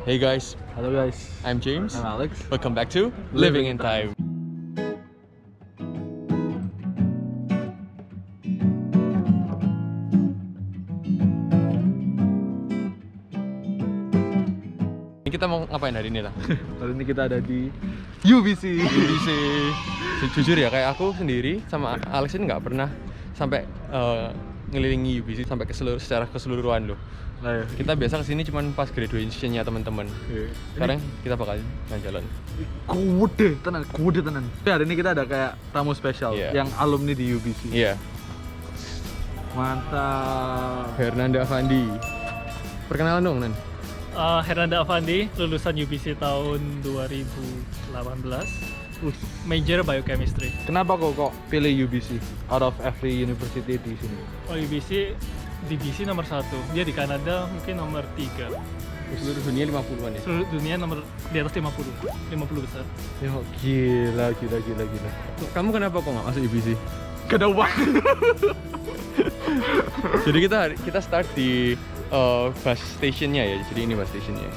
Hey guys, Halo guys, I'm James. I'm Alex. Welcome back to Living in Time. Ini kita mau ngapain hari ini lah? Hari ini kita ada di UBC. UBC. Jujur ya, kayak aku sendiri sama Alex ini nggak pernah sampai ngelilingi UBC sampai secara keseluruhan loh. Nah, ya. Kita biasa kesini cuman pas graduation-nya teman-teman. Sekarang kita bakal jalan. Kude tenan. Tapi hari ini kita ada kayak tamu spesial yang alumni di UBC. Iya. Mantap. Hernanda Avandi. Perkenalan dong, Nan. Hernanda Avandi, lulusan UBC tahun 2018. Major Biochemistry. Kenapa kok pilih UBC out of every university di sini? Oh, UBC divisi nomor 1. Dia di Kanada mungkin nomor 3. Seluruh dunia 50-an ya? Seluruh dunia nomor di atas 50 besar. Ya gila. Kamu kenapa kok nggak masuk UBC? Gak ada uang. Jadi kita start di bus stationnya ya. Jadi ini bus stationnya.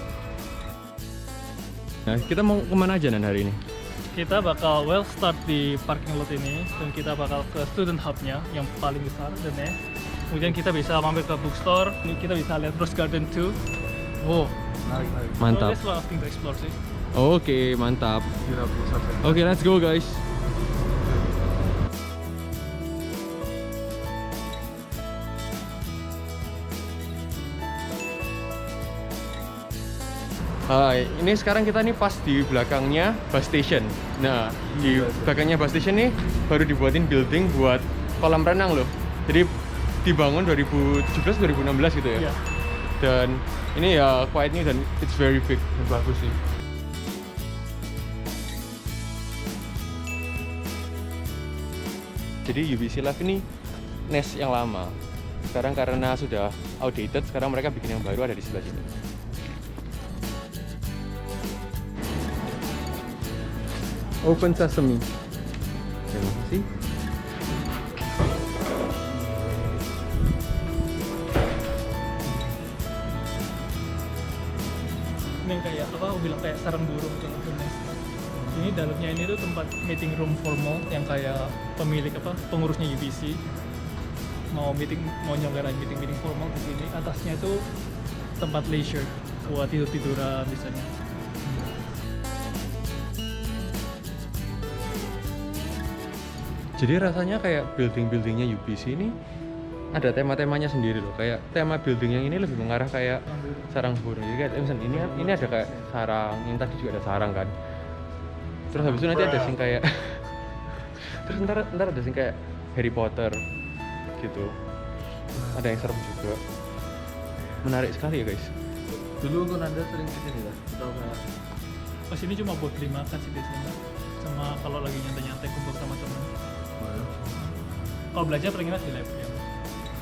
Nah, kita mau kemana aja Nan hari ini? Kita bakal start di parking lot ini dan kita bakal ke student hub-nya yang paling besar dan kemudian kita bisa mampir ke bookstore, kita bisa lihat Rose Garden 2. Wow, Mantap. There's a lot of things to explore sih. Oke, mantap. Oke, let's go guys. Ini sekarang kita nih pas di belakangnya bus station. Nah, di belakangnya bus station nih baru dibuatin building buat kolam renang loh. Jadi dibangun 2017-2016 gitu ya. Iya. Dan ini ya quite new dan it's very big dan bagus sih. Jadi UBC Live ini nest yang lama. Sekarang karena sudah outdated, sekarang mereka bikin yang baru ada di sebelah sini. Open Sesame. Terima kasih. Ini yang kayak apa? Aku bilang kayak sarang burung kalau nest. Ini dalamnya ini tuh tempat meeting room formal yang kayak pemilik pengurusnya UBC mau nyelenggarain meeting formal di sini. Atasnya tuh tempat leisure buat tiduran misalnya. Jadi rasanya kayak building-buildingnya UBC ini ada tema-temanya sendiri loh. Kayak tema building yang ini lebih mengarah kayak sarang burung. Jadi kayak misalnya ini ada kayak sarang, yang tadi juga ada sarang kan. Terus habis itu nanti ada sing kayak terus ntar ada sing kayak Harry Potter gitu. Ada yang serem juga. Menarik sekali ya guys. Dulu untuk Nanda sering kesini lah. Atau kayak Pas ini cuma buat beli makan sih biasanya. Sama kalau lagi nyantai-nyantai kumpul sama teman. Kalau belajar paling enak di library.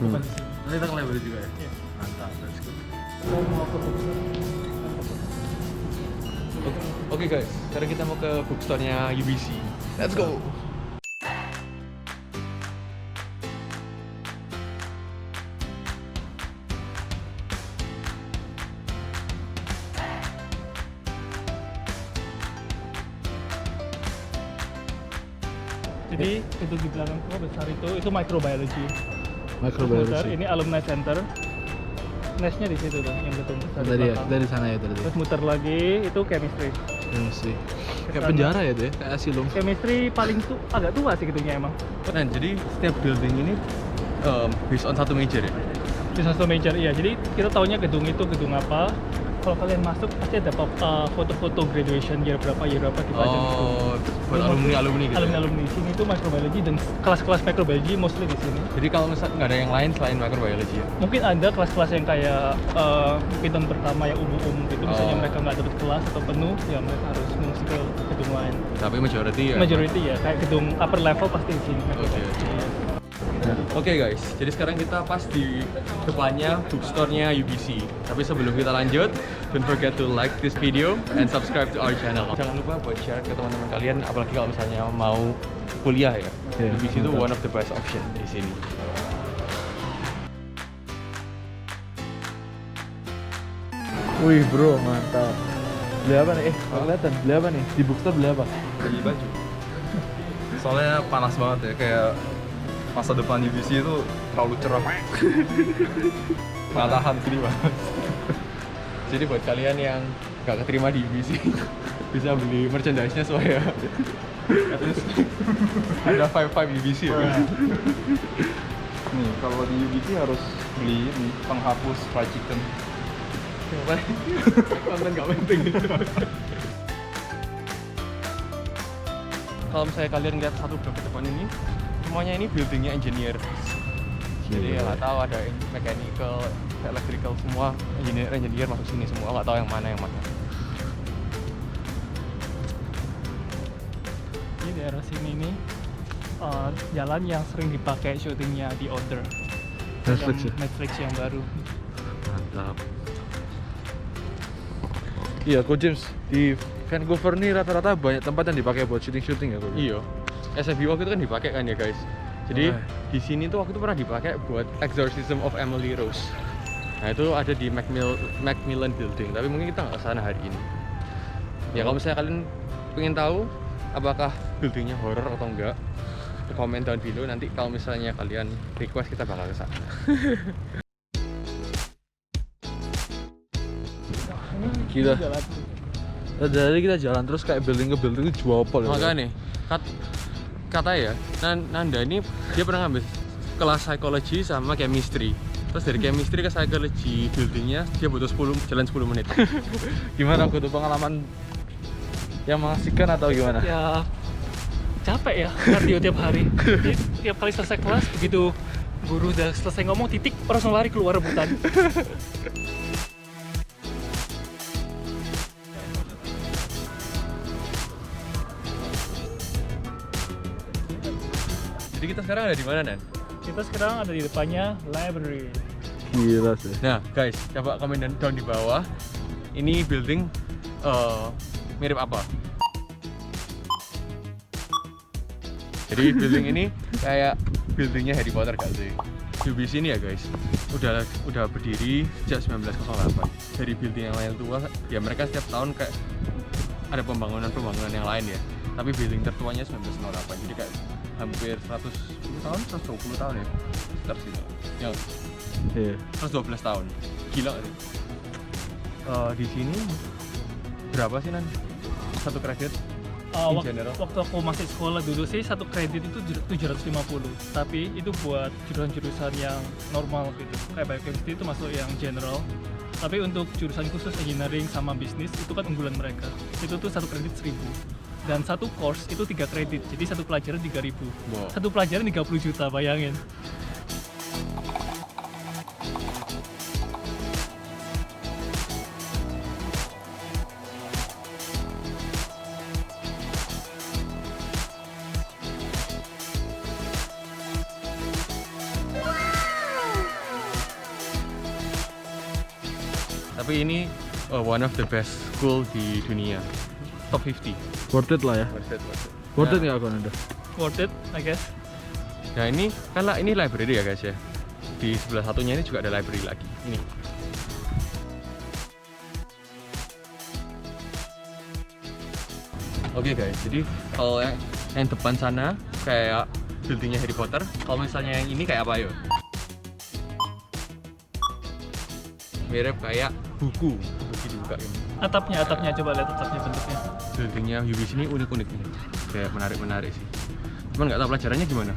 Bukan di sini. nanti kita ke library juga ya? Iya. Mantap, let's go. Oke guys, sekarang kita mau ke bookstore-nya UBC. Let's go. Jadi itu di belakang gua besar itu microbiology. Microbiology. Ini alumni center. Nestnya di situ tuh yang gedung besar di Tadi ya, belakang. dari sana ya tadi. Terus muter lagi itu chemistry. Chemistry. Kayak penjara ya tuh ya, kayak asilum. Chemistry paling agak tua sih gedungnya emang. Nah, jadi setiap building ini based on satu major ya? Business major iya. Jadi kita tahunya gedung itu gedung apa. Kalau kalian masuk pasti ada foto-foto graduation year berapa kita aja gitu. Buat alumni gitu. Alumni di sini tuh microbiology dan kelas-kelas microbiology mostly di sini. Jadi kalau misalnya nggak ada yang lain selain microbiology ya? Mungkin ada kelas-kelas yang kayak mungkin tahun pertama yang umum gitu, misalnya mereka nggak dapat kelas atau penuh, ya mereka harus mengisi ke gedung lain. Tapi majority ya? Majority ya, kayak gedung upper level pasti di sini. Oke. Oke guys, jadi sekarang kita pas di depannya bookstore-nya UBC. Tapi sebelum kita lanjut, don't forget to like this video and subscribe to our channel. Jangan lupa buat share ke teman-teman kalian, apalagi kalau misalnya mau kuliah ya. UBC itu one of the best option di sini. Wih bro, mantap. Beli apa nih? Nggak kelihatan. Beli apa nih? Di bookstore beli apa? Beli baju. Soalnya panas banget ya, kayak masa depan UBC itu terlalu cerah. Nggak tahan sini banget. Jadi buat kalian yang nggak keterima di UBC bisa beli merchandise-nya soalnya. Terus ada 5 UBC ya. Nih, kalau di UBC harus beli ini penghapus fried chicken. Konten gak penting. Kalau misalnya kalian lihat satu blok ke depan ini, semuanya ini buildingnya engineer. Jadi nggak tahu ada mechanical, electrical, semua engineer masuk sini semua, nggak tahu yang mana yang mana. Di daerah sini nih jalan yang sering dipakai syutingnya di Order. Netflix ya? Netflix yang baru. Mantap. Iya, Coach James, di Vancouver nih rata-rata banyak tempat yang dipakai buat syuting-syuting ya, Coach? Iya. SFB waktu itu kan dipakai kan ya guys. Jadi di sini tuh waktu itu pernah dipakai buat Exorcism of Emily Rose. Nah itu ada di Macmillan Building, tapi mungkin kita nggak kesana hari ini. Ya kalau misalnya kalian pengen tahu apakah buildingnya horror atau enggak, komen down below. Nanti kalau misalnya kalian request kita bakal kesana. Gila. Dari kita jalan terus kayak building ke building itu jual apa ya? Makanya nih, kata ya, Nanda ini dia pernah ngambil kelas psychology sama chemistry. Terus dari chemistry ke psychology buildingnya dia butuh jalan 10 menit. Gimana tuh pengalaman yang mengasihkan atau gimana? Ya capek ya kardio tiap hari. Jadi, tiap kali selesai kelas begitu guru udah selesai ngomong titik langsung lari keluar rebutan. Jadi kita sekarang ada di mana, Nan? Kita sekarang ada di depannya library. Gila sih. Nah, guys, coba komen down di bawah. Ini building mirip apa? Jadi building ini kayak buildingnya Harry Potter gak sih? UBC ini ya guys, udah berdiri sejak 1908. Dari building yang lain tua, ya mereka setiap tahun kayak ada pembangunan yang lain ya. Tapi building tertuanya 1908, jadi kayak hampir 110 tahun, 120 tahun ya. Sekitar situ. Yang Iya. 112 tahun. Gila gak sih? Di sini berapa sih Nan? Satu kredit? In general? Waktu aku masih sekolah dulu sih satu kredit itu 750, tapi itu buat jurusan-jurusan yang normal gitu. Kayak biochemistry itu masuk yang general. Tapi untuk jurusan khusus engineering sama bisnis itu kan unggulan mereka. Itu tuh satu kredit 1000. Dan satu course itu 3 kredit, jadi satu pelajaran 3.000. Wow. Satu pelajaran 30 juta, bayangin. Tapi ini one of the best school di dunia. Top 50. Worth it lah ya. Worth it nggak Anda? Worth it, I guess. Nah ini kan ini library ya guys ya. Di sebelah satunya ini juga ada library lagi. Ini. Oke guys, jadi kalau yang depan sana kayak buildingnya Harry Potter. Kalau misalnya yang ini kayak apa yo? Mirip kayak buku dibuka ini. Atapnya coba lihat atapnya bentuknya. Buildingnya UBC ini unik-unik nih, kayak menarik sih. Cuman nggak tahu pelajarannya gimana.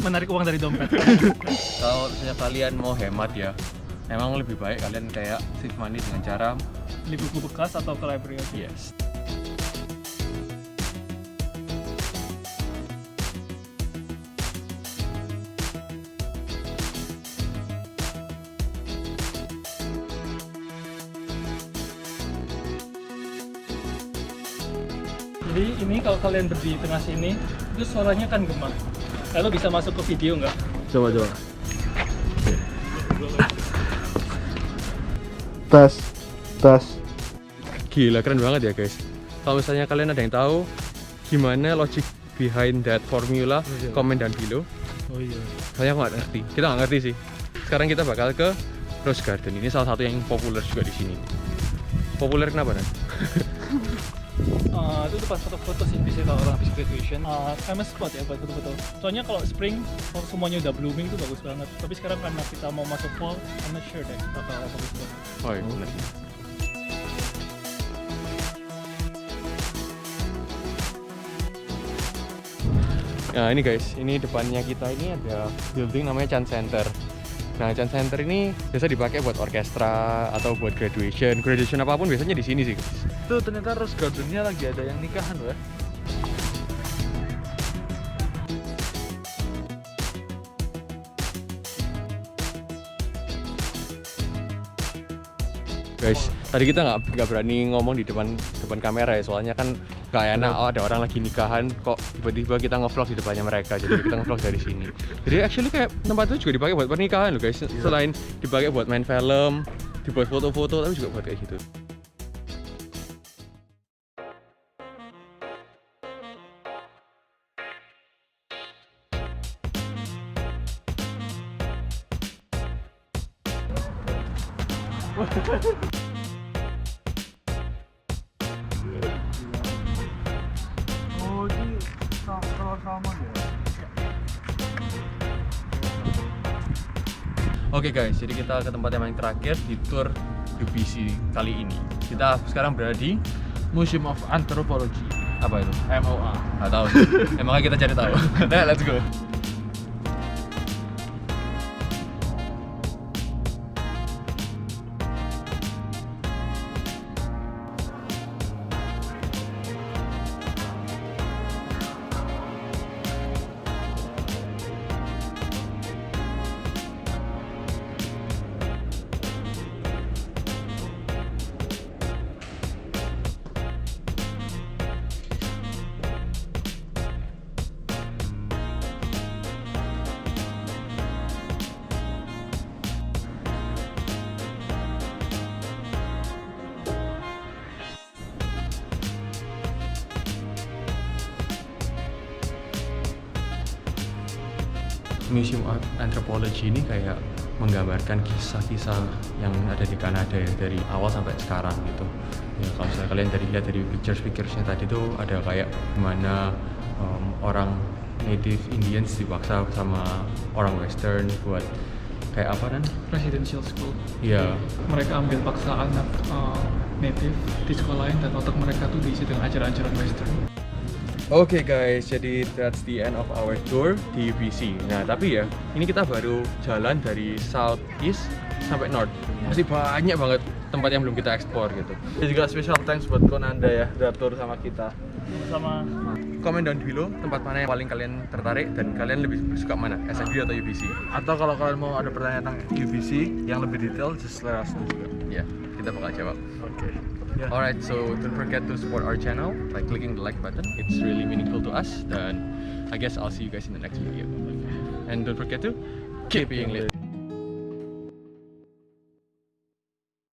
Menarik uang dari dompet. Kalau misalnya kalian mau hemat ya, emang lebih baik kalian kayak save money dengan cara Beli buku bekas atau ke library aja. yes. Jadi ini kalau kalian berdiri di tengah sini, itu suaranya kan gema. Lalu bisa masuk ke video nggak? Coba. Tes. Gila, keren banget ya guys. Kalau misalnya kalian ada yang tahu gimana logic behind that formula, komen down below. Oh iya. Saya nggak ngerti, kita nggak ngerti sih. Sekarang kita bakal ke Rose Garden. Ini salah satu yang populer juga di sini. Populer kenapa Nan? Itu tempat foto-foto sih, bisa kalau orang habis graduation. Famous spot ya buat foto-foto. Soalnya kalau spring semuanya udah blooming itu bagus banget. Tapi sekarang karena kita mau masuk fall, I'm not sure deh bakal bagus banget. Oh iya benar. Nah ini guys, ini depannya kita ini ada building namanya Chan Center. Nah Chan Center ini biasa dipakai buat orkestra atau buat graduation apapun biasanya di sini sih guys. Tuh ternyata Rose Garden-nya lagi ada yang nikahan ya. Guys, tadi kita nggak berani ngomong di depan kamera ya, soalnya kan nggak enak. Oh, ada orang lagi nikahan, kok tiba-tiba kita nge-vlog di depannya mereka, jadi kita nge-vlog dari sini. Jadi actually kayak tempat itu juga dipakai buat pernikahan loh guys. Selain dipakai buat main film, dibuat foto-foto, tapi juga buat kayak gitu. Oh, ini sama ya. Oke guys, jadi kita ke tempat yang paling terakhir di tour UPC kali ini. Kita sekarang berada di Museum of Anthropology. apa itu? MOA. Nggak tahu. Emangnya kita cari tahu. Nah, let's go. Museum of Anthropology ini kayak menggambarkan kisah-kisah yang ada di Kanada ya, dari awal sampai sekarang gitu. Ya kalau misalnya kalian lihat dari pictures-nya tadi tuh ada kayak gimana orang native Indians dipaksa sama orang Western buat kayak apa kan? Residential school. Iya. Mereka ambil paksa anak native di sekolah lain dan otak mereka tuh diisi dengan ajaran-ajaran Western. Oke guys, jadi that's the end of our tour di UPC. Nah tapi ya, ini kita baru jalan dari South East sampai North. Masih banyak banget tempat yang belum kita eksplor gitu. Ini juga special thanks buat Konanda ya, udah tour sama kita. Sama Comment down below tempat mana yang paling kalian tertarik dan kalian lebih suka mana, SFB atau UPC? Atau kalau kalian mau ada pertanyaan tentang UPC yang lebih detail, just let us know juga. Ya, kita bakal jawab. Oke. Yeah. Alright, so don't forget to support our channel by clicking the like button. It's really meaningful to us. Dan I guess I'll see you guys in the next video. And don't forget to keep being lit.